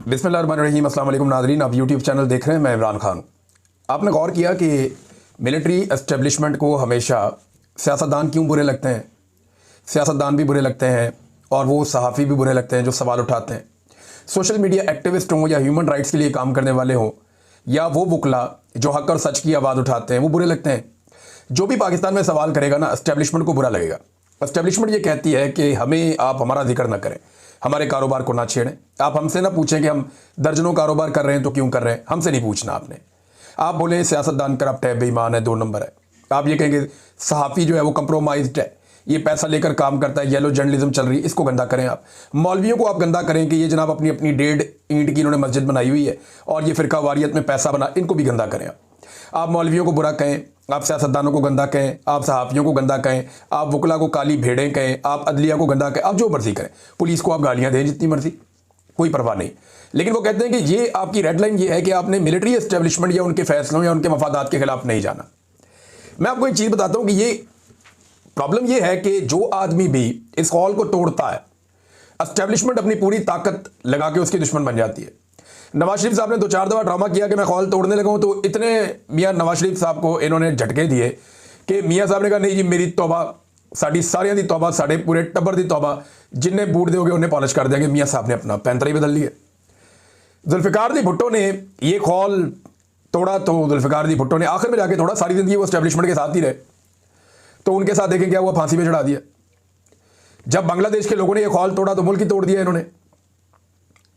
बिस्मिल्लाहिर्रहमानिर्रहीम। अस्सलाम वालेकुम नाज़रीन, आप यूट्यूब चैनल देख रहे हैं, मैं इमरान खान। आपने गौर किया कि मिलिट्री एस्टेब्लिशमेंट को हमेशा सियासतदान क्यों बुरे लगते हैं? सियासतदान भी बुरे लगते हैं और वो सहाफ़ी भी बुरे लगते हैं जो सवाल उठाते हैं। सोशल मीडिया एक्टिविस्ट हों या ह्यूमन राइट्स के लिए काम करने वाले हों या वो वकला जो हक और सच की आवाज़ उठाते हैं, वो बुरे लगते हैं। जो भी पाकिस्तान में सवाल करेगा ना, एस्टेब्लिशमेंट को बुरा लगेगा। एस्टेब्लिशमेंट ये कहती है कि हमें आप हमारा जिक्र ना करें, हमारे कारोबार को ना छेड़ें। आप हमसे ना पूछें कि हम दर्जनों कारोबार कर रहे हैं तो क्यों कर रहे हैं, हमसे नहीं पूछना आपने। आप बोलें सियासतदान करप्ट है, बेईमान है, 2 नंबर है। आप ये कहेंगे सहाफ़ी जो है वो कंप्रोमाइज्ड है, ये पैसा लेकर काम करता है, येलो जर्नलिज्म चल रही है, इसको गंदा करें। आप मौलवियों को आप गंदा करें कि ये जनाब अपनी अपनी 1.5 ईंट की इन्होंने मस्जिद बनाई हुई है और ये फ़िरका वारियत में पैसा बना, इनको भी गंदा करें। आप मौलवियों को बुरा कहें, आप सियासतदानों को गंदा कहें, आप सहाफ़ियों को गंदा कहें, आप वकला को काली भेड़ें कहें, आप अदलिया को गंदा कहें, आप जो मर्जी करें। पुलिस को आप गालियां दें जितनी मर्जी, कोई परवाह नहीं। लेकिन वो कहते हैं कि ये आपकी रेड लाइन ये है कि आपने मिलिट्री एस्टेब्लिशमेंट या उनके फैसलों या उनके मफादात के खिलाफ नहीं जाना। मैं आपको एक चीज़ बताता हूँ कि ये प्रॉब्लम ये है कि जो आदमी भी इस कॉल को तोड़ता है, एस्टेब्लिशमेंट अपनी पूरी ताकत लगा के उसकी दुश्मन बन जाती है। नवाज शरीफ साहब ने 2-4 दफ़ा ड्रामा किया कि मैं कॉल तोड़ने लगा हूं, तो इतने मियाँ नवाज शरीफ साहब को इन्होंने झटके दिए कि मियाँ साहब ने कहा नहीं जी, मेरी तौबा, साड़ी सारियां दी तौबा, साढ़े पूरे टब्बर दी तौबा, जिन्हें बूट दोगे उन्हें पॉलिश कर देंगे। मियाँ साहब ने अपना पैंतरा ही बदल लिया। जुल्फ़िकार दी भुट्टो ने ये कॉल तोड़ा तो जुल्फ़िकार दी भुट्टो ने आखिर में जाके तोड़ा। सारी ज़िंदगी वो एस्टेब्लिशमेंट के साथ ही रहे, तो उनके साथ देखें क्या हुआ, फांसी में चढ़ा दिया। जब बांग्लादेश के लोगों ने यह कॉल तोड़ा तो मुल्क ही तोड़ दिया इन्होंने।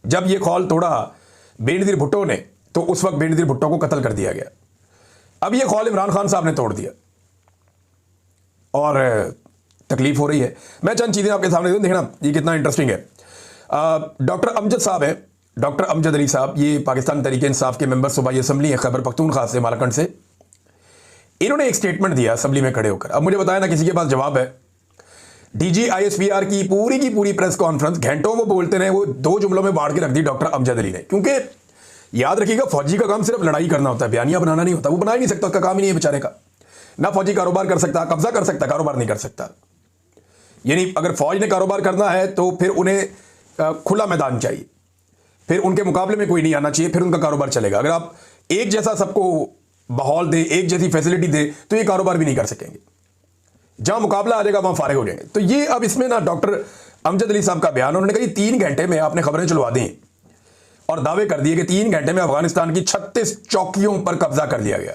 जब ये कॉल तोड़ा बेनज़ीर भुट्टो ने, तो उस वक्त बेनज़ीर भुट्टो को कत्ल कर दिया गया। अब ये कॉल इमरान खान साहब ने तोड़ दिया और तकलीफ हो रही है। मैं चंद चीज़ें आपके सामने देखना, ये कितना इंटरेस्टिंग है। डॉक्टर अमजद साहब हैं, डॉक्टर अमजद अली साहब, ये पाकिस्तान तहरीक इंसाफ के मेंबर सूबाई असम्बली हैं, खैबर पख्तूनख्वा से, मालाकंड से। इन्होंने एक स्टेटमेंट दिया असम्बली में खड़े होकर। अब मुझे बताया ना किसी के पास जवाब है। डीजी ISPR की पूरी प्रेस कॉन्फ्रेंस घंटों वो बोलते रहे, वो 2 जुमलों में बांट के रख दी डॉक्टर अमजद अली ने। क्योंकि याद रखिएगा, फौजी का काम सिर्फ लड़ाई करना होता है, बयानियां बनाना नहीं होता। वो बना ही नहीं सकता, उसका काम ही नहीं है बेचारे का। ना फौजी कारोबार कर सकता, कब्जा कर सकता, कारोबार नहीं कर सकता। यानी अगर फौज ने कारोबार करना है तो फिर उन्हें खुला मैदान चाहिए, फिर उनके मुकाबले में कोई नहीं आना चाहिए, फिर उनका कारोबार चलेगा। अगर आप एक जैसा सबको माहौल दे, एक जैसी फैसिलिटी दे, तो ये कारोबार भी नहीं कर सकेंगे। जहां मुकाबला आ जाएगा वहां फारिग हो जाएंगे। तो ये अब इसमें ना डॉक्टर अमजद अली साहब का बयान, उन्होंने कहा 3 घंटे में आपने खबरें चलवा दी और दावे कर दिए कि 3 घंटे में अफगानिस्तान की 36 चौकियों पर कब्जा कर लिया गया।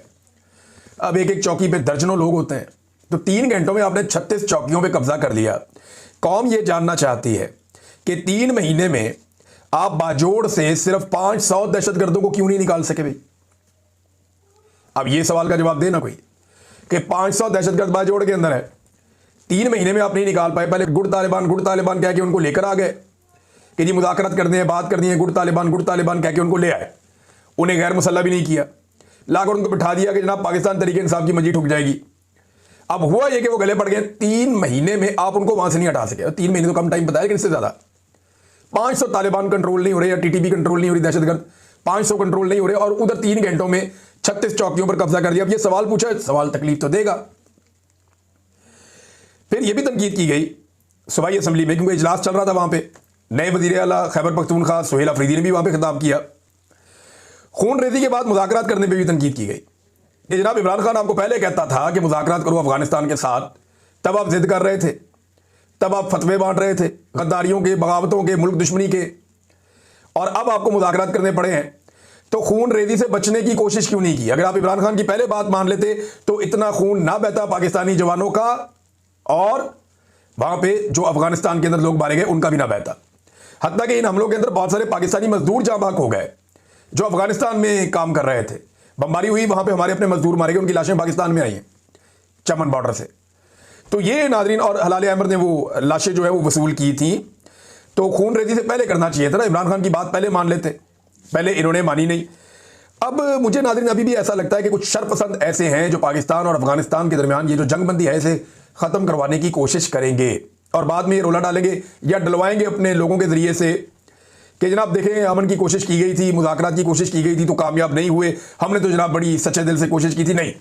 अब एक चौकी पे दर्जनों लोग होते हैं, तो 3 घंटों में आपने 36 चौकियों पर कब्जा कर लिया। कौम ये जानना चाहती है कि 3 महीने में आप बाजोड़ से सिर्फ 500 दहशतगर्दों को क्यों नहीं निकाल सके भाई? अब ये सवाल का जवाब देना कोई कि 500 दहशतगर्द बाजोड़ के अंदर है, 3 महीने में आप नहीं निकाल पाए। पहले गुड़ तालिबान कह के उनको लेकर आ गए कि जी मुज़ाकरत करनी है, बात करनी है, गुड़ तालिबान कह के उनको ले आए। उन्हें गैर मुसल्ला भी नहीं किया, लाकर उनको बिठा दिया कि जनाब पाकिस्तान तरीके इंसाफ की मंजी ठुक जाएगी। अब हुआ ये कि वो गले पड़ गए। 3 महीने में आप उनको वहां से नहीं हटा सके। 3 महीने तो कम टाइम बताया, लेकिन इससे ज्यादा 500 तालिबान कंट्रोल नहीं हो रहे या TTP कंट्रोल नहीं हो रही, दहशतगर्द 500 कंट्रोल नहीं हो रहे, और उधर 3 घंटों में 36 चौकियों पर कब्जा कर दिया। अब ये सवाल पूछा, सवाल तकलीफ तो देगा। फिर यह भी तनकीद की गई सूबाई असम्बली में, क्योंकि इजलास चल रहा था वहां पे। नए वज़ीर आला खैबर पख्तूनख्वा सुहेल अफरीदी ने भी वहां पे खिताब किया। खून रेजी के बाद मुज़ाकरात करने पे भी तनकीद की गई कि जनाब इमरान खान आपको पहले कहता था कि मुज़ाकरात करो अफगानिस्तान के साथ, तब आप जिद कर रहे थे, तब आप फतवे बांट रहे थे गद्दारियों के, बगावतों के, मुल्क दुश्मनी के, और अब आपको मुज़ाकरात करने पड़े हैं। तो खून रेजी से बचने की कोशिश क्यों नहीं की? अगर आप इमरान खान की पहले बात मान लेते तो इतना खून ना बहता पाकिस्तानी जवानों का, और वहां पे जो अफगानिस्तान के अंदर लोग मारे गए उनका भी ना बहता। हत्ता कि इन हमलों के अंदर बहुत सारे पाकिस्तानी मजदूर जाँ बाक हो गए जो अफगानिस्तान में काम कर रहे थे। बमबारी हुई, वहां पे हमारे अपने मजदूर मारे गए, उनकी लाशें पाकिस्तान में आई हैं चमन बॉर्डर से। तो ये नाजरीन, और हलाल अहमद ने वो लाशें जो है वो वसूल की थी। तो खून रेजी से पहले करना चाहिए था ना, इमरान खान की बात पहले मान लेते, पहले इन्होंने मानी नहीं। अब मुझे नाज़रीन अभी भी ऐसा लगता है कि कुछ शरपसंद ऐसे हैं जो पाकिस्तान और अफगानिस्तान के दरमियान ये जो जंगबंदी है इसे ख़त्म करवाने की कोशिश करेंगे, और बाद में ये रोला डालेंगे या डलवाएंगे अपने लोगों के ज़रिए से कि जनाब देखें अमन की कोशिश की गई थी, मुज़ाकरात की कोशिश की गई थी तो कामयाब नहीं हुए, हमने तो जनाब बड़ी सच्चे दिल से कोशिश की थी। नहीं,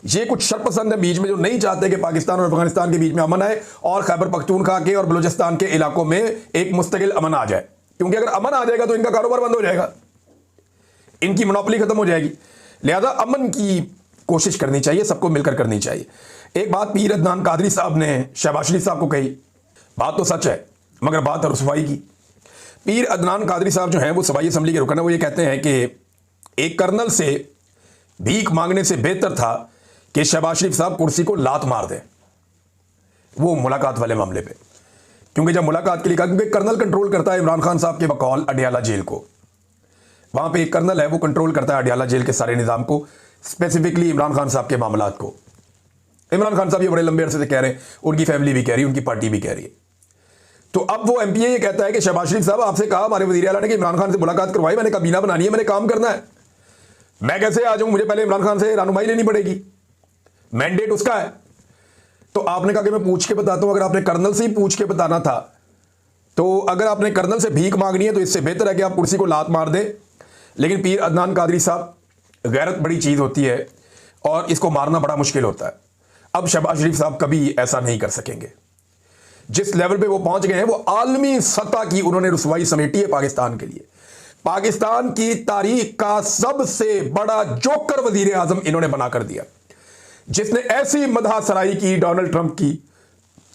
ये कुछ शरपसंद है बीच में जो नहीं चाहते कि पाकिस्तान और अफगानिस्तान के बीच में अमन आए और खैबर पख्तूनख्वा के और बलूचिस्तान के इलाकों में एक मुस्तकिल अमन आ जाए। क्योंकि अगर अमन आ जाएगा तो इनका कारोबार बंद हो जाएगा, इनकी मोनोपोली खत्म हो जाएगी। लिहाजा अमन की कोशिश करनी चाहिए, सबको मिलकर करनी चाहिए। एक बात पीर अदनान कादरी साहब ने शहबाज शरीफ साहब को कही, बात तो सच है मगर बात है रुसवाई की। पीर अदनान कादरी साहब जो हैं वो सूबाई असम्बली के रुकन है, वो ये कहते हैं कि एक कर्नल से भीख मांगने से बेहतर था कि शहबाज शरीफ साहब कुर्सी को लात मार दें, वो मुलाकात वाले मामले पे। क्योंकि जब मुलाकात के लिए कहा, क्योंकि कर्नल कंट्रोल करता है इमरान खान साहब के बकौल अडियाला जेल को, वहां पे एक कर्नल है वो कंट्रोल करता है अडियाला जेल के सारे निज़ाम को, स्पेसिफिकली इमरान खान साहब के मामलात को। इमरान खान साहब ये बड़े लंबे अरसे से कह रहे हैं, उनकी फैमिली भी कह रही है, उनकी पार्टी भी कह रही है। तो अब वो एमपीए ये कहता है कि शहबाज शरीफ साहब आपसे कहा हमारे वज़ीर आला ने कि इमरान खान से मुलाकात करवाई, मैंने काबीना बनानी है, मैंने काम करना है, मैं कैसे आ जाऊं, मुझे पहले इमरान खान से रहनुमाई लेनी पड़ेगी, मैंडेट उसका है। तो आपने कहा कि मैं पूछ के बताता हूं। अगर आपने कर्नल से ही पूछ के बताना था, तो अगर आपने कर्नल से भीख मांगनी है तो इससे बेहतर है कि आप कुर्सी को लात मार दे। लेकिन पीर अदनान कादरी साहब, गैरत बड़ी चीज होती है और इसको मारना बड़ा मुश्किल होता है। अब शहबाज शरीफ साहब कभी ऐसा नहीं कर सकेंगे। जिस लेवल पे वो पहुंच गए हैं, वो आलमी सतह की उन्होंने रुसवाई समेटी है पाकिस्तान के लिए। पाकिस्तान की तारीख का सबसे बड़ा जोकर वजीर आजम इन्होंने बना कर दिया, जिसने ऐसी मदह सराई की डोनाल्ड ट्रंप की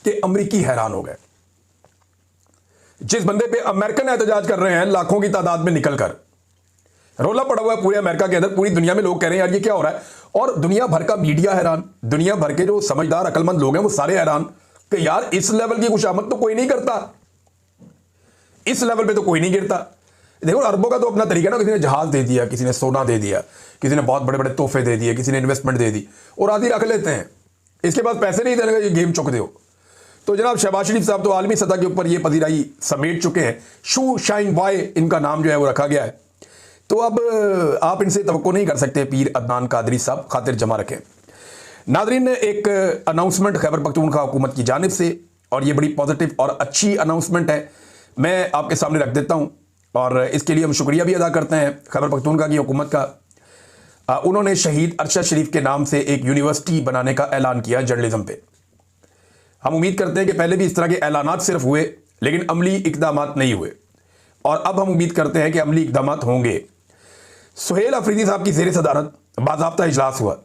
कि अमरीकी हैरान हो गए। जिस बंदे पे अमेरिकन एहतजाज कर रहे हैं लाखों की तादाद में निकलकर, रोला पड़ा हुआ है पूरे अमेरिका के अंदर, पूरी दुनिया में लोग कह रहे हैं यार ये क्या हो रहा है। और दुनिया भर का मीडिया हैरान, दुनिया भर के जो समझदार अकलमंद लोग हैं वो सारे हैरान कि यार इस लेवल की खुशामद तो कोई नहीं करता, इस लेवल पे तो कोई नहीं गिरता। देखो अरबों का तो अपना तरीका ना, किसी ने जहाज दे दिया, किसी ने सोना दे दिया, किसी ने बहुत बड़े बड़े तोहफे दे दिए, किसी ने इन्वेस्टमेंट दे दी और आदि रख लेते हैं, इसके बाद पैसे नहीं देने का ये गेम चुक दो। तो जनाब शहबाज शरीफ साहब तो आलमी सतह के ऊपर ये पजीराई समेट चुके हैं, शू शाइन बॉय इनका नाम जो है वो रखा गया है। तो अब आप इनसे तवक्को नहीं कर सकते पीर अदनान कादरी साहब, खातिर जमा रखें। नादरीन, एक अनाउंसमेंट खैबर पख्तूनख्वा हुकूमत की जानिब से, और ये बड़ी पॉजिटिव और अच्छी अनाउंसमेंट है, मैं आपके सामने रख देता हूँ और इसके लिए हम शुक्रिया भी अदा करते हैं खैबर पख्तूनख्वा की हुकूमत का। उन्होंने शहीद अरशद शरीफ के नाम से एक यूनिवर्सिटी बनाने का ऐलान किया जर्नलिज्म पे। हम उम्मीद करते हैं कि पहले भी इस तरह के ऐलानात सिर्फ हुए लेकिन अमली इकदामात नहीं हुए, और अब हम उम्मीद करते हैं कि अमली इकदामात होंगे। सुहेल अफरीदी साहब की ज़ेर सदारत बाज़ाब्ता इजलास हुआ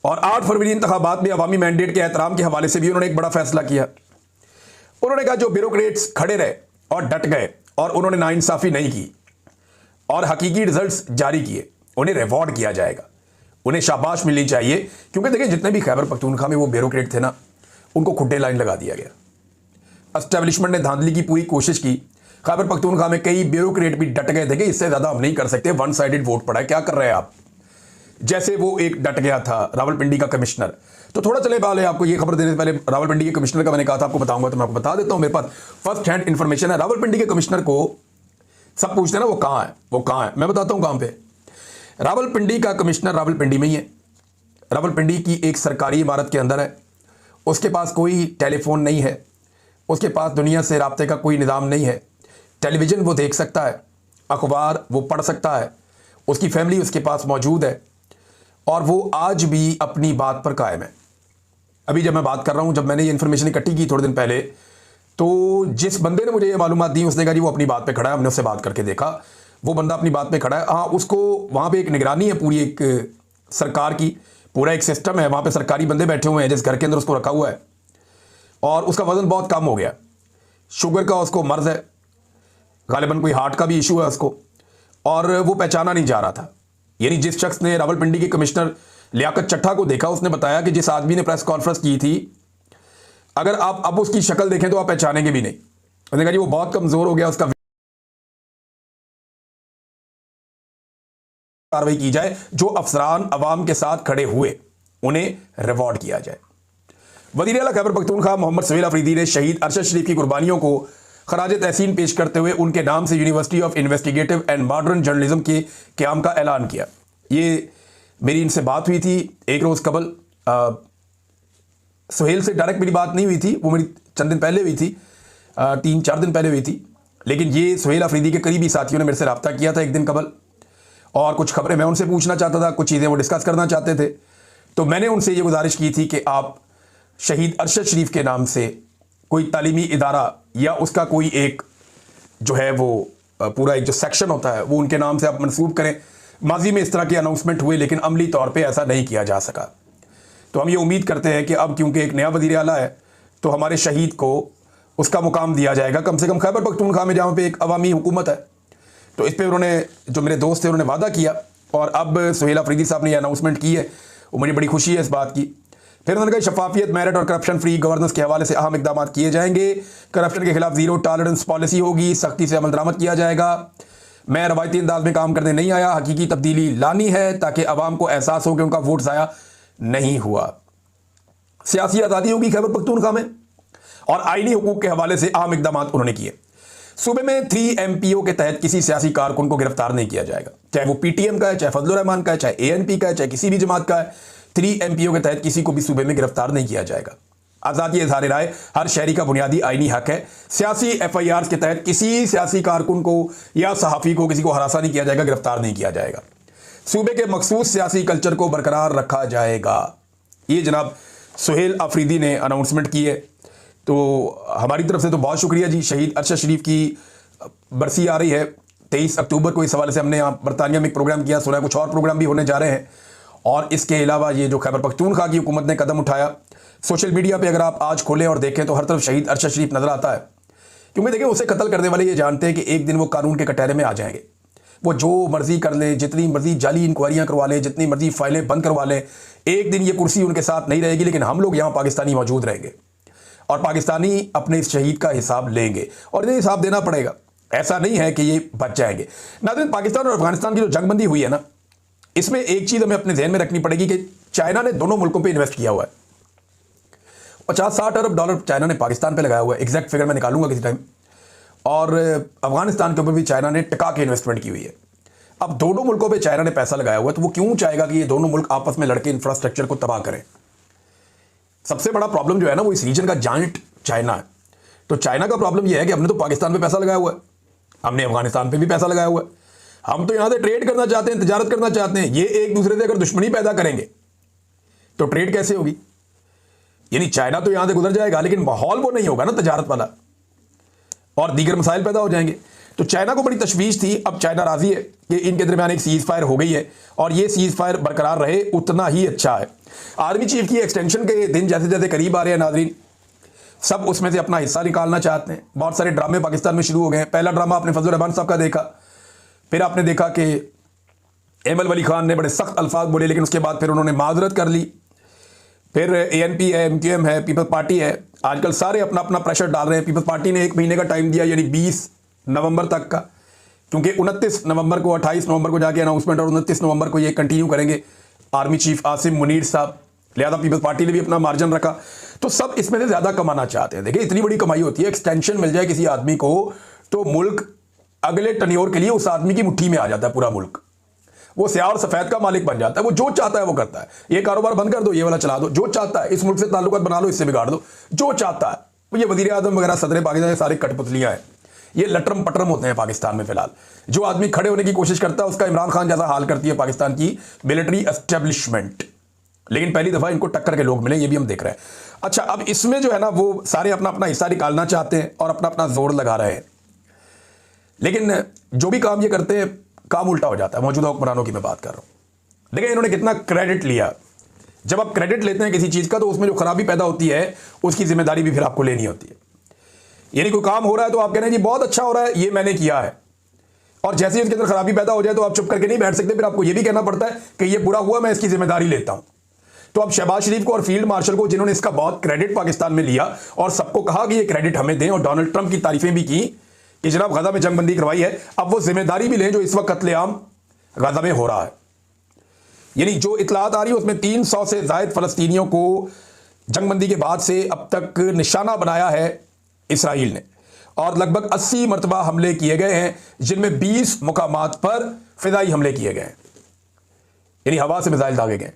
और 8 फरवरी इंतखाबात में अवामी मैंडेट के एहतराम के हवाले से भी उन्होंने एक बड़ा फैसला किया। उन्होंने कहा जो ब्यूरोक्रेट्स खड़े रहे और डट गए और उन्होंने नाइंसाफ़ी नहीं की और हकीकी रिजल्ट्स जारी किए, उन्हें रिवॉर्ड किया जाएगा, उन्हें शाबाश मिलनी चाहिए। क्योंकि देखिए जितने भी खैबर पख्तूनख्वा में वो ब्यूरोक्रेट थे ना, उनको खुड्डे लाइन लगा दिया गया। एस्टेब्लिशमेंट ने धांधली की पूरी कोशिश की, खैबर पख्तूनख्वा में कई ब्यूरोक्रेट भी डट गए थे कि इससे ज़्यादा हम नहीं कर सकते, वन साइडेड वोट पड़ा है, क्या कर रहे हैं आप। जैसे वो एक डट गया था रावलपिंडी का कमिश्नर। तो थोड़ा चले पहले आपको ये खबर देने से पहले रावलपिंडी के कमिश्नर का मैंने कहा था आपको बताऊंगा, तो मैं आपको बता देता हूं, मेरे पास फर्स्ट हैंड इंफॉर्मेशन है। रावलपिंडी के कमिश्नर को सब पूछते हैं ना वो कहाँ है, वो कहाँ है, मैं बताता हूँ कहाँ पे। रावलपिंडी का कमिश्नर रावलपिंडी में ही है, रावलपिंडी की एक सरकारी इमारत के अंदर है। उसके पास कोई टेलीफोन नहीं है, उसके पास दुनिया से राब्ते का कोई निज़ाम नहीं है। टेलीविज़न वो देख सकता है, अखबार वो पढ़ सकता है, उसकी फैमिली उसके पास मौजूद है और वो आज भी अपनी बात पर कायम है। अभी जब मैं बात कर रहा हूँ, जब मैंने ये इन्फॉर्मेशन इकट्ठी की थोड़े दिन पहले, तो जिस बंदे ने मुझे ये मालूमात दी उसने कहा जी वो अपनी बात पे खड़ा है, हमने उससे बात करके देखा, वो बंदा अपनी बात पे खड़ा है। हाँ, उसको वहाँ पे एक निगरानी है पूरी, एक सरकार की, पूरा एक सिस्टम है, वहाँ पे सरकारी बंदे बैठे हुए हैं जिस घर के अंदर उसको रखा हुआ है, और उसका वज़न बहुत कम हो गया, शुगर का उसको मर्ज है, गालिबन कोई हार्ट का भी इशू है उसको, और वो पहचाना नहीं जा रहा था। यानी जिस शख्स ने रावलपिंडी के कमिश्नर लियाकत चट्ठा को देखा, उसने बताया कि जिस आदमी ने प्रेस कॉन्फ्रेंस की थी, अगर आप अब उसकी शक्ल देखें तो आप पहचानेंगे भी नहीं। उसने कहा जी वो बहुत कमज़ोर हो गया, उसका कार्रवाई की जाए, जो अफसरान अवाम के साथ खड़े हुए उन्हें रिवॉर्ड किया जाए। वज़ीर आला खैबर पख्तूनख्वा मोहम्मद सुहेल अफरीदी ने शहीद अरशद शरीफ की कुर्बानियों को खराज तहसीन पेश करते हुए उनके नाम से university of investigative and modern journalism के क़याम का ऐलान किया। ये मेरी इनसे बात हुई थी एक रोज़ कबल, सुहेल से डायरेक्ट मेरी बात नहीं हुई थी, वो मेरी चंद दिन पहले हुई थी, 3-4 दिन पहले हुई थी। लेकिन ये सुहेल अफरीदी के करीबी साथियों ने मेरे से रब्ता किया था एक दिन कबल, और कुछ खबरें मैं उनसे पूछना चाहता था, कुछ चीज़ें वो डिस्कस करना चाहते थे। तो मैंने उनसे ये गुजारिश की थी कि आप शहीद अरशद शरीफ के नाम से कोई तालीमी इदारा या उसका कोई एक जो है वो पूरा एक जो सेक्शन होता है वो उनके नाम से आप मंसूब करें। माजी में इस तरह के अनाउंसमेंट हुए लेकिन अमली तौर पे ऐसा नहीं किया जा सका। तो हम ये उम्मीद करते हैं कि अब क्योंकि एक नया वज़ीर आला है तो हमारे शहीद को उसका मुकाम दिया जाएगा, कम से कम खैबर पख्तूनख्वा में जहाँ पे एक अवामी हुकूमत है। तो इस पर उन्होंने, जो मेरे दोस्त थे, उन्होंने वादा किया और अब सुहेल अफरीदी साहब ने ये अनाउंसमेंट की है, वो मुझे बड़ी खुशी है इस बात की। फिर उन्होंने कहा शफाफियत, मेरिट और करप्शन फ्री गवर्नेंस के हवाले से अहम इकदाम किए जाएंगे। करप्शन के खिलाफ जीरो टॉलरेंस पॉलिसी होगी, सख्ती से अमल दरामद किया जाएगा। मैं रवायती अंदाज में काम करने नहीं आया, हकीकी तब्दीली लानी है ताकि अवाम को एहसास हो कि उनका वोट ज़ाया नहीं हुआ। सियासी आज़ादी होगी खैबर पख्तूनख्वा में और आईनी हुकूक के हवाले से अहम इकदाम उन्होंने किए। सूबे में 3 MPO के तहत किसी सियासी कारकुन को गिरफ्तार नहीं किया जाएगा, चाहे वो PTM का है, चाहे फजलुर रहमान का है, चाहे ANP का है, चाहे किसी भी जमात का है। 3 MPO के तहत किसी को भी सूबे में गिरफ्तार नहीं किया जाएगा। आज़ादी इज़हार राय हर शहरी का बुनियादी आईनी हक है। सियासी FIRs के तहत किसी सियासी कारकुन को या सहाफ़ी को किसी को हरासा नहीं किया जाएगा, गिरफ्तार नहीं किया जाएगा। सूबे के मखसूस सियासी कल्चर को बरकरार रखा जाएगा। ये जनाब सुहेल अफरीदी ने अनाउंसमेंट की है। तो हमारी तरफ से तो बहुत शुक्रिया जी। शहीद अरशद शरीफ की बरसी आ रही है 23 अक्टूबर को। इस हवाले से हमने यहाँ बरतानिया में एक प्रोग्राम किया, सुना कुछ और प्रोग्राम भी होने जा रहे हैं। और इसके अलावा ये जो खैबर पख्तूनख्वा की हुकूमत ने कदम उठाया, सोशल मीडिया पे अगर आप आज खोलें और देखें तो हर तरफ शहीद अरशद शरीफ नजर आता है। क्योंकि देखिए, उसे कत्ल करने वाले ये जानते हैं कि एक दिन वो कानून के कटहरे में आ जाएंगे। वो जो मर्जी कर लें, जितनी मर्जी जाली इंक्वायरियाँ करवा लें, जितनी मर्जी फाइलें बंद करवा लें, एक दिन ये कुर्सी उनके साथ नहीं रहेगी। लेकिन हम लोग यहाँ पाकिस्तानी मौजूद रहेंगे और पाकिस्तानी अपने इस शहीद का हिसाब लेंगे और इन्हें हिसाब देना पड़ेगा। ऐसा नहीं है कि ये बच जाएंगे। नाज़रीन, पाकिस्तान और अफगानिस्तान की जो जंगबंदी हुई है ना, इसमें एक चीज़ हमें अपने जहन में रखनी पड़ेगी कि चाइना ने दोनों मुल्कों पे इन्वेस्ट किया हुआ है। 50-60 अरब डॉलर चाइना ने पाकिस्तान पे लगाया हुआ है, एग्जैक्ट फिगर मैं निकालूंगा किसी टाइम। और अफगानिस्तान के ऊपर भी चाइना ने टिका के इन्वेस्टमेंट की हुई है। अब दोनों मुल्कों पे चाइना ने पैसा लगाया हुआ है, तो वो क्यों चाहेगा कि ये दोनों मुल्क आपस में लड़के इंफ्रास्ट्रक्चर को तबाह करें? सबसे बड़ा प्रॉब्लम जो है ना, वो इस रीजन का जायंट चाइना है। तो चाइना का प्रॉब्लम ये है कि हमने तो पाकिस्तान पे पैसा लगाया हुआ है, हमने अफगानिस्तान पे भी पैसा लगाया हुआ है। हम तो यहां से ट्रेड करना चाहते हैं, तिजारत करना चाहते हैं। ये एक दूसरे से अगर दुश्मनी पैदा करेंगे तो ट्रेड कैसे होगी? यानी चाइना तो यहां से गुजर जाएगा लेकिन माहौल वो नहीं होगा ना तिजारत वाला, और दीगर मसाइल पैदा हो जाएंगे। तो चाइना को बड़ी तशवीश थी। अब चाइना राजी है कि इनके दरमियान एक सीज फायर हो गई है और ये सीज फायर बरकरार रहे उतना ही अच्छा है। आर्मी चीफ की एक्सटेंशन के दिन जैसे जैसे करीब आ रहे हैं नाजरीन, सब उसमें से अपना हिस्सा निकालना चाहते हैं। बहुत सारे ड्रामे पाकिस्तान में शुरू हो गए हैं। पहला ड्रामा आपने फजलुर रहमान साहब का देखा, फिर आपने देखा कि एमल वली खान ने बड़े सख्त अल्फाज बोले, लेकिन उसके बाद फिर उन्होंने माजरत कर ली। फिर ANP है, MQM है, पीपल्स पार्टी है, आजकल सारे अपना अपना प्रेशर डाल रहे हैं। पीपल्स पार्टी ने 1 महीने का टाइम दिया, यानी 20 नवंबर तक का, क्योंकि 29 नवंबर को, 28 नवंबर को जाके अनाउंसमेंट और 29 नवंबर को ये कंटिन्यू करेंगे आर्मी चीफ आसिम मुनीर साहब। लिहाजा पीपल्स पार्टी ने भी अपना मार्जिन रखा। तो सब इसमें से ज़्यादा कमाना चाहते हैं। देखिए, इतनी बड़ी कमाई होती है, एक्सटेंशन मिल जाए किसी आदमी को तो मुल्क अगले टन्योर के लिए उस आदमी की मुट्ठी में आ जाता है। पूरा मुल्क वो स्याह और सफ़ेद का मालिक बन जाता है। वो जो चाहता है वो करता है। ये कारोबार बंद कर दो, ये वाला चला दो, जो चाहता है इस मुल्क से ताल्लुकात बना लो, इससे बिगाड़ दो, जो चाहता है। ये वज़ीर आज़म वगैरह सदर पाकिस्तान सारे कठपुतलियाँ हैं, ये लटरम पटरम होते हैं पाकिस्तान में। फिलहाल जो आदमी खड़े होने की कोशिश करता है उसका इमरान खान जैसा हाल करती है पाकिस्तान की मिलिट्री एस्टेब्लिशमेंट। लेकिन पहली दफ़ा इनको टक्कर के लोग मिले, ये भी हम देख रहे हैं। अच्छा, अब इसमें जो है ना, वो सारे अपना अपना हिस्सा निकालना चाहते हैं और अपना अपना जोर लगा रहे हैं। लेकिन जो भी काम ये करते हैं, काम उल्टा हो जाता है। मौजूदा हुक्मरानों की मैं बात कर रहा हूँ। देखिए, इन्होंने कितना क्रेडिट लिया। जब आप क्रेडिट लेते हैं किसी चीज़ का, तो उसमें जो खराबी पैदा होती है उसकी जिम्मेदारी भी फिर आपको लेनी होती है। यानी कोई काम हो रहा है तो आप कह रहे हैं जी बहुत अच्छा हो रहा है, ये मैंने किया है, और जैसे ही उसके अंदर खराबी पैदा हो जाए तो आप चुप करके नहीं बैठ सकते, फिर आपको ये भी कहना पड़ता है कि ये बुरा हुआ, मैं इसकी जिम्मेदारी लेता हूं। तो अब शहबाज शरीफ को और फील्ड मार्शल को, जिन्होंने इसका बहुत क्रेडिट पाकिस्तान में लिया और सबको कहा कि ये क्रेडिट हमें दें, और डोनाल्ड ट्रंप की तारीफें भी की कि जनाब गजा में जंगबंदी करवाई है, अब वो जिम्मेदारी भी लें जो इस वक्त कत्लेआम गजा में हो रहा है। यानी जो इतलात आ रही है उसमें 300 से ज़ायद फ़लस्तीनियों को जंगबंदी के बाद से अब तक निशाना बनाया है इसराइल ने, और लगभग 80 मरतबा हमले किए गए हैं, जिनमें 20 मुकामात पर फ़िज़ाई हमले किए गए हैं, यानी हवा से मिसाइल दागे गए।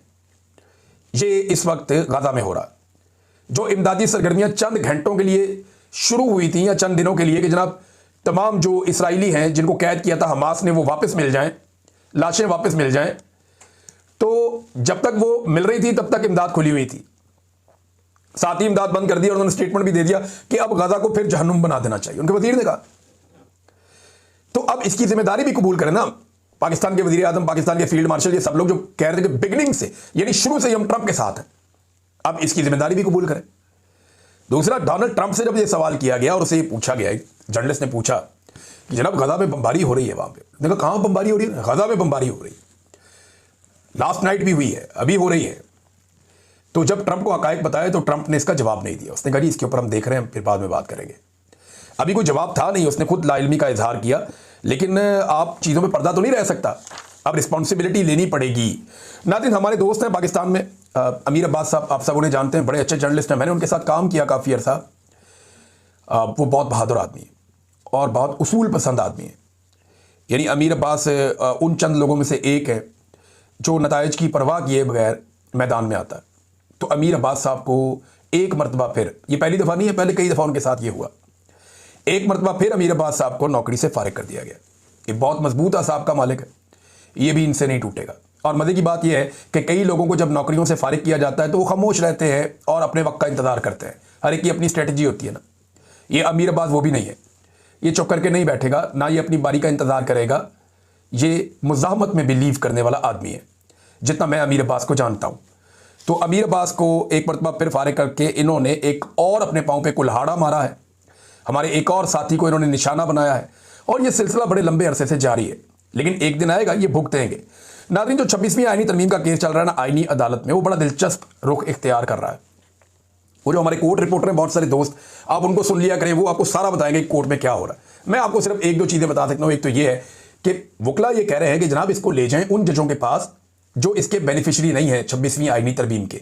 ये इस वक्त गजा में हो रहा है। जो इमदादी सरगर्मियाँ चंद घंटों के लिए शुरू हुई थी या चंद दिनों के लिए कि जनाब तमाम जो इसराइली हैं जिनको कैद किया था हमास ने, वो वापस मिल जाएं, लाशें वापस मिल जाएं, तो जब तक वो मिल रही थी तब तक इमदाद खुली हुई थी। साथ ही इमदाद बंद कर दी और उन्होंने स्टेटमेंट भी दे दिया कि अब गजा को फिर जहन्नुम बना देना चाहिए। उनके वजीर ने कहा तो अब इसकी जिम्मेदारी भी कबूल करें ना। पाकिस्तान के वजीर आजम, पाकिस्तान के फील्ड मार्शल, ये सब लोग जो कह रहे थे कि बिगिनिंग से, यानी शुरू से ही हम ट्रंप के साथ हैं, अब इसकी जिम्मेदारी भी कबूल करें। दूसरा, डोनाल्ड ट्रंप से जब ये सवाल किया गया और उसे ये पूछा गया, जर्नलिस्ट ने पूछा कि जनाब गजा में बमबारी हो रही है, वहां पे देखो कहां बमबारी हो रही है, गजा में बमबारी हो रही है, लास्ट नाइट भी हुई है, अभी हो रही है। तो जब ट्रंप को हकायक बताया तो ट्रंप ने इसका जवाब नहीं दिया। उसने कहा जी इसके ऊपर हम देख रहे हैं, फिर बाद में बात करेंगे। अभी कोई जवाब था नहीं, उसने खुद लाइल्मी का इजहार किया। लेकिन आप चीज़ों में पर्दा तो नहीं रह सकता, अब रिस्पॉन्सिबिलिटी लेनी पड़ेगी। नाज़रीन, हमारे दोस्त हैं पाकिस्तान में, अमीर अब्बास साहब, आप सब उन्हें जानते हैं, बड़े अच्छे जर्नलिस्ट हैं, मैंने उनके साथ काम किया काफ़ी अर्सा। वो बहुत बहादुर आदमी है और बहुत उसूल पसंद आदमी है। यानी अमीर अब्बास उन चंद लोगों में से एक है जो नताइज की परवाह किए बगैर मैदान में आता है। तो अमीर अब्बास साहब को एक मरतबा फिर, ये पहली दफ़ा नहीं है, पहले कई दफ़ा उनके साथ ये हुआ, एक मरतबा फिर अमीर अब्बास साहब को नौकरी से फारिग कर दिया गया। ये बहुत मजबूत असाब का मालिक है, ये भी इनसे नहीं टूटेगा। और मज़े की बात यह है कि कई लोगों को जब नौकरियों से फारिग किया जाता है तो वो खामोश रहते हैं और अपने वक्त का इंतज़ार करते हैं। हर एक की अपनी स्ट्रेटजी होती है ना। ये अमीर अब्बास वो भी नहीं है, ये चुप करके नहीं बैठेगा, ना ये अपनी बारी का इंतज़ार करेगा। ये मुज़ाहमत में बिलीव करने वाला आदमी है, जितना मैं अमीर अब्बास को जानता हूँ। तो अमीर अब्बास को एक मरतबा फिर फारिग करके इन्होंने एक और अपने पाँव पे कुल्हाड़ा मारा है, हमारे एक और साथी को इन्होंने निशाना बनाया है, और ये सिलसिला बड़े लंबे अरसे से जारी है। लेकिन एक दिन आएगा ये भुगतेंगे। नाज़रीन, जो 26वीं आईनी तरमीम का केस चल रहा है ना आईनी अदालत में, वो बड़ा दिलचस्प रुख इख्तियार कर रहा है। वो जो हमारे कोर्ट रिपोर्टर हैं, बहुत सारे दोस्त, आप उनको सुन लिया करें, वो आपको सारा बताएंगे कि कोर्ट में क्या हो रहा है। मैं आपको सिर्फ एक दो चीज़ें बता सकता हूँ। एक तो ये है कि वकला ये कह रहे हैं कि जनाब इसको ले जाएं उन जजों के पास जो इसके बेनिफिशरी नहीं है 26वीं आईनी तरमीम के।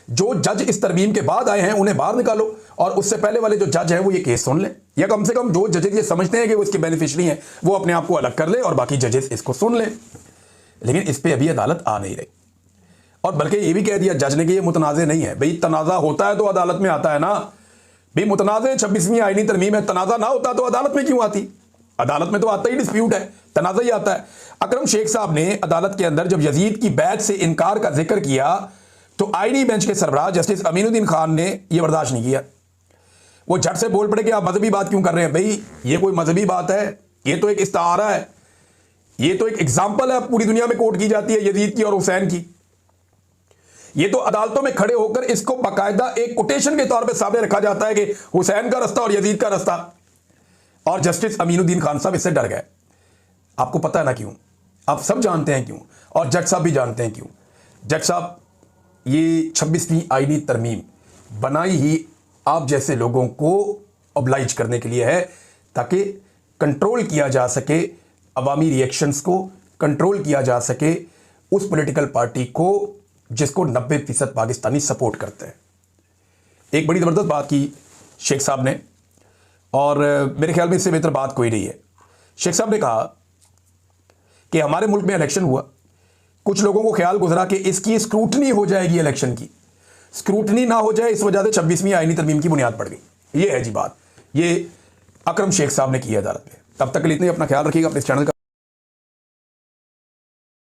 जो जज इस तरमीम के बाद आए हैं उन्हें बाहर निकालो, और उससे पहले वाले जो जज हैं वो ये केस सुन लें, या कम से कम जो जजेस ये समझते हैं कि वो इसके बेनिफिशरी हैं वो अपने आप को अलग कर ले और बाकी जजेस इसको सुन लें। लेकिन इस पर अभी अदालत आ नहीं रही, और बल्कि ये भी कह दिया जज ने कि ये मुतनाज़े नहीं है। भाई तनाज़ा होता है तो अदालत में आता है ना। भाई मुतनाज़े 26वीं आईनी तरमीम है, तनाज़ा ना होता तो अदालत में क्यों आती? अदालत में तो आता ही डिस्प्यूट है, तनाज़ा ही आता है। अकरम शेख साहब ने अदालत के अंदर जब यजीद की बैत से इनकार का जिक्र किया तो आईनी बेंच के सरबराह जस्टिस अमीनुद्दीन खान ने यह बर्दाश्त नहीं किया। वो झट से बोल पड़े कि आप मजहबी बात क्यों कर रहे हैं। भाई ये कोई मजहबी बात है? ये तो एक इस्तारा है, ये तो एक एग्जाम्पल है, पूरी दुनिया में कोर्ट की जाती है यजीद की और हुसैन की। ये तो अदालतों में खड़े होकर इसको बाकायदा एक कोटेशन के तौर पे सामने रखा जाता है कि हुसैन का रास्ता और यजीद का रास्ता। और जस्टिस अमीनुद्दीन खान साहब इससे डर गए। आपको पता है ना क्यों? आप सब जानते हैं क्यों, और जज साहब भी जानते हैं क्यों। जज साहब, ये 26वीं आईनी तरमीम बनाई ही आप जैसे लोगों को ऑब्लाइज करने के लिए है, ताकि कंट्रोल किया जा सके अवामी रिएक्शंस को, कंट्रोल किया जा सके उस पॉलिटिकल पार्टी को जिसको 90% पाकिस्तानी सपोर्ट करते हैं। एक बड़ी ज़बरदस्त बात की शेख साहब ने, और मेरे ख्याल में इससे बेहतर बात कोई नहीं है। शेख साहब ने कहा कि हमारे मुल्क में इलेक्शन हुआ, कुछ लोगों को ख्याल गुजरा कि इसकी स्क्रूटनी हो जाएगी, इलेक्शन की स्क्रूटनी ना हो जाए, इस वजह से 26वीं आईनी तरमीम की बुनियाद पड़ गई। ये है जी बात, ये अकरम शेख साहब ने की है अदालत में। तब तक के लिए इतने, अपना ख्याल रखिएगा, अपने इस चैनल का